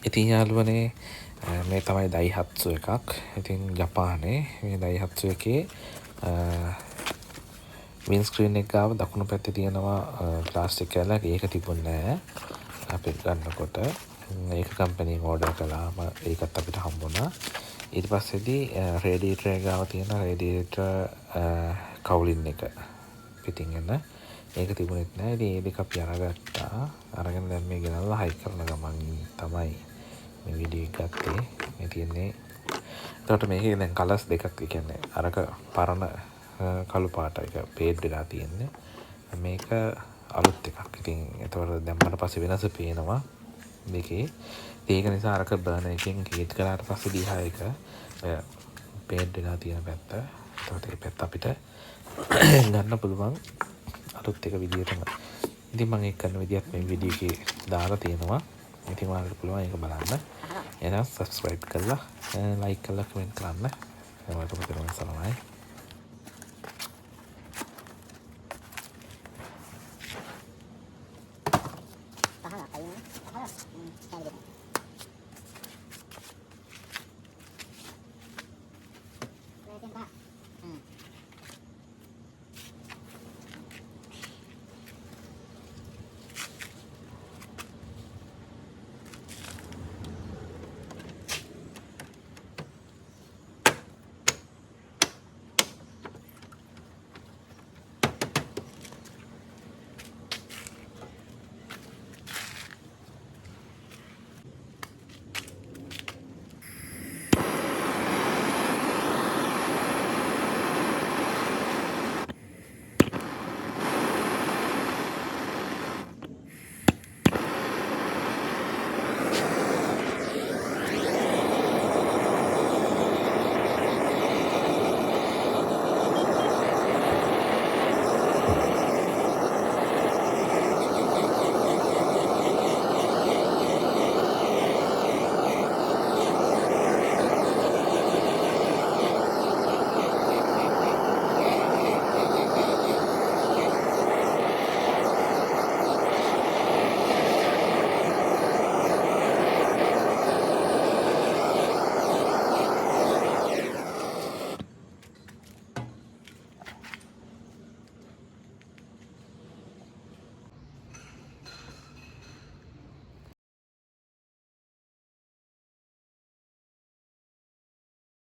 ඉතින් යාළුවනේ මේ තමයි දයිහත්සු එකක්. ඉතින් ජපානේ මේ දයිහත්සු එකේ වින්ස්ක්‍රීන් එක ගාව දකුණු පැත්තේ තියෙනවා ප්ලාස්ටික් කැලක්. ඒක තිබුණේ නැහැ අපි ගන්නකොට. ඒක කම්පැනිෙන් ඕඩර් කළාම ඒකත් අපිට හම්බුණා. ඊට පස්සේදී රේඩියේටර් එක ගාව තියෙන රේඩියේටර් කවුලින් එක පිටින් එන ඒක තිබුණෙත් නැහැ. ඉතින් ඒ දෙක අපි අරගත්තා. අරගෙන දැන් මේ ගෙනල්ලා හයි කරන ගමන් තමයි මේ වීඩියෝ එක ගත්තේ. මේ තියෙන්නේ එතකොට මේකේ දැන් කලර්ස් දෙකක්. ඒ කියන්නේ අරක පරණ කළු පාට එක පේඩ් වෙලා තියෙන්නේ. මේක අලුත් එකක්. ඉතින් එතකොට දැම්මට පස්සේ වෙනස පේනවා මේකේ. ඒක නිසා අරක බර්නර් එකෙන් හීට් කළාට පස්සේ දිහා එක පේඩ් වෙලා තියෙන පැත්ත. එතකොට ඒ පැත්ත අපිට ගන්න පුළුවන් අලුත් එක විදියටම. ඉතින් මම ඒක කරන විදියත් මේ වීඩියෝ එකේ දාලා තියෙනවා. ඉතින් ඔයාලට පුළුවන් ඒක බලන්න. එහෙනම් subscribe කරලා like කරලා comment කරන්න. හැමෝටම සලමයි.